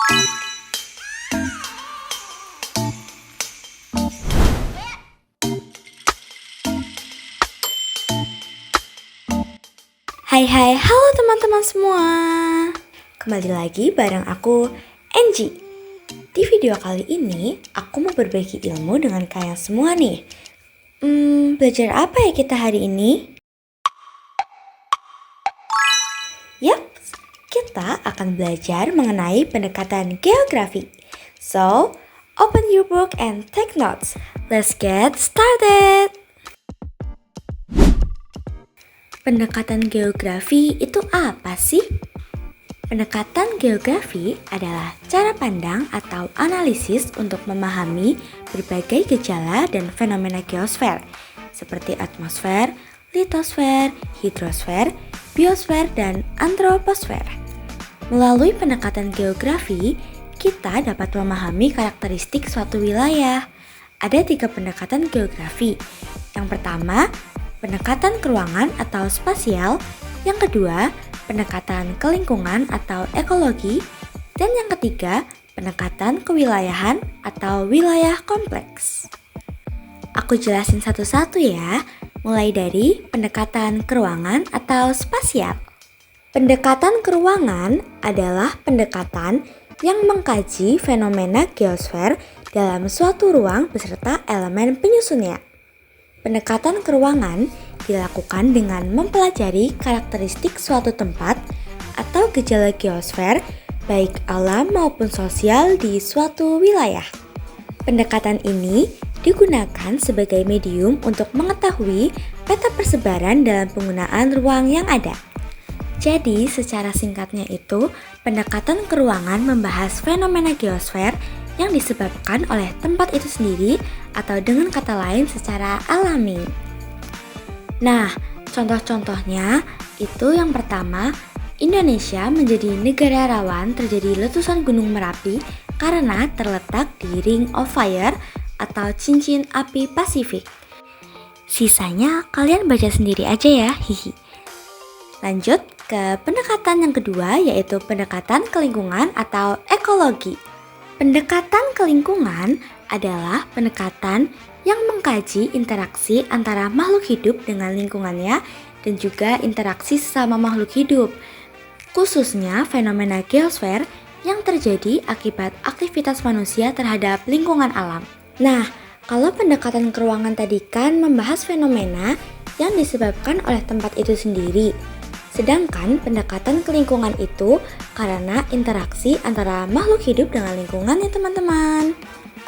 Hai hai, halo teman-teman semua. Kembali lagi bareng aku, Angie. Di video kali ini, aku mau berbagi ilmu dengan kalian semua nih. Belajar apa ya kita hari ini? Yap, kita akan belajar mengenai pendekatan geografi. So, open your book and take notes. Let's get started. Pendekatan geografi itu apa sih? Pendekatan geografi adalah cara pandang atau analisis untuk memahami berbagai gejala dan fenomena geosfer seperti atmosfer, litosfer, hidrosfer, biosfer, dan antroposfer. Melalui pendekatan geografi, kita dapat memahami karakteristik suatu wilayah. Ada 3 pendekatan geografi. Yang pertama, pendekatan keruangan atau spasial, yang kedua, pendekatan kelingkungan atau ekologi, dan yang ketiga, pendekatan kewilayahan atau wilayah kompleks. Aku jelasin satu-satu ya, mulai dari pendekatan keruangan atau spasial. Pendekatan keruangan adalah pendekatan yang mengkaji fenomena geosfer dalam suatu ruang beserta elemen penyusunnya. Pendekatan keruangan dilakukan dengan mempelajari karakteristik suatu tempat atau gejala geosfer, baik alam maupun sosial di suatu wilayah. Pendekatan ini digunakan sebagai medium untuk mengetahui peta persebaran dalam penggunaan ruang yang ada. Jadi, secara singkatnya itu, pendekatan keruangan membahas fenomena geosfer yang disebabkan oleh tempat itu sendiri atau dengan kata lain secara alami. Nah, contoh-contohnya itu yang pertama, Indonesia menjadi negara rawan terjadi letusan Gunung Merapi karena terletak di Ring of Fire atau cincin api Pasifik. Sisanya kalian baca sendiri aja ya, hihi. Lanjut ke pendekatan yang kedua, yaitu pendekatan kelingkungan atau ekologi. Pendekatan kelingkungan adalah pendekatan yang mengkaji interaksi antara makhluk hidup dengan lingkungannya dan juga interaksi sesama makhluk hidup, khususnya fenomena geosfer yang terjadi akibat aktivitas manusia terhadap lingkungan alam. Nah, kalau pendekatan keruangan tadi kan membahas fenomena yang disebabkan oleh tempat itu sendiri. Sedangkan pendekatan kelingkungan itu karena interaksi antara makhluk hidup dengan lingkungan ya teman-teman.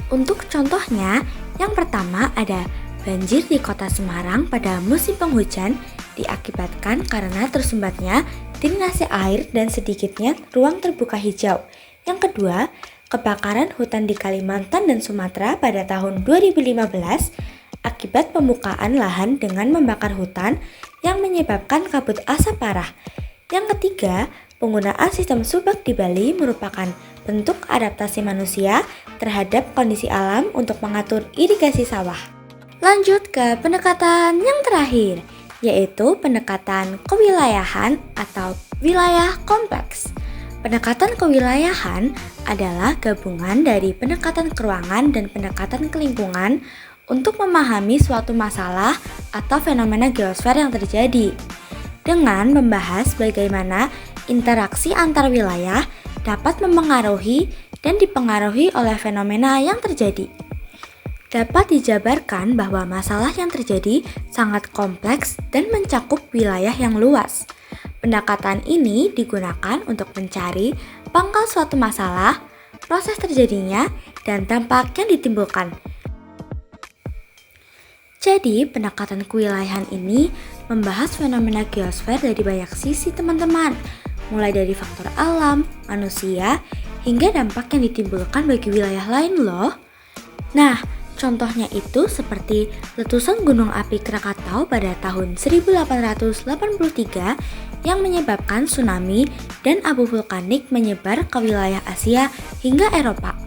Untuk contohnya, yang pertama ada banjir di kota Semarang pada musim penghujan diakibatkan karena tersumbatnya drainase air dan sedikitnya ruang terbuka hijau. Yang kedua, kebakaran hutan di Kalimantan dan Sumatera pada tahun 2015 akibat pembukaan lahan dengan membakar hutan yang menyebabkan kabut asap parah. Yang ketiga, penggunaan sistem subak di Bali merupakan bentuk adaptasi manusia terhadap kondisi alam untuk mengatur irigasi sawah. Lanjut ke pendekatan yang terakhir, yaitu pendekatan kewilayahan atau wilayah kompleks. Pendekatan kewilayahan adalah gabungan dari pendekatan keruangan dan pendekatan kelingkungan untuk memahami suatu masalah atau fenomena geosfer yang terjadi, dengan membahas bagaimana interaksi antar wilayah dapat memengaruhi dan dipengaruhi oleh fenomena yang terjadi. Dapat dijabarkan bahwa masalah yang terjadi sangat kompleks dan mencakup wilayah yang luas. Pendekatan ini digunakan untuk mencari pangkal suatu masalah, proses terjadinya, dan dampak yang ditimbulkan. Jadi, pendekatan kewilayahan ini membahas fenomena geosfer dari banyak sisi teman-teman, mulai dari faktor alam, manusia, hingga dampak yang ditimbulkan bagi wilayah lain loh. Nah, contohnya itu seperti letusan Gunung Api Krakatau pada tahun 1883 yang menyebabkan tsunami dan abu vulkanik menyebar ke wilayah Asia hingga Eropa.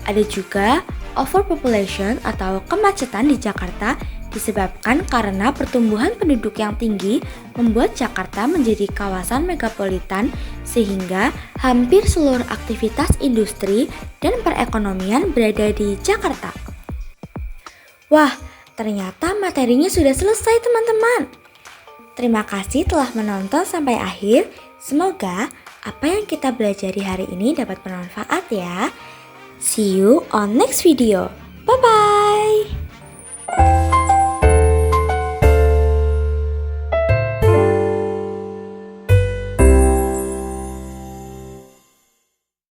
Ada juga overpopulation atau kemacetan di Jakarta disebabkan karena pertumbuhan penduduk yang tinggi membuat Jakarta menjadi kawasan megapolitan sehingga hampir seluruh aktivitas industri dan perekonomian berada di Jakarta. Wah, ternyata materinya sudah selesai teman-teman. Terima kasih telah menonton sampai akhir. Semoga apa yang kita belajar hari ini dapat bermanfaat ya. See you on next video. Bye-bye.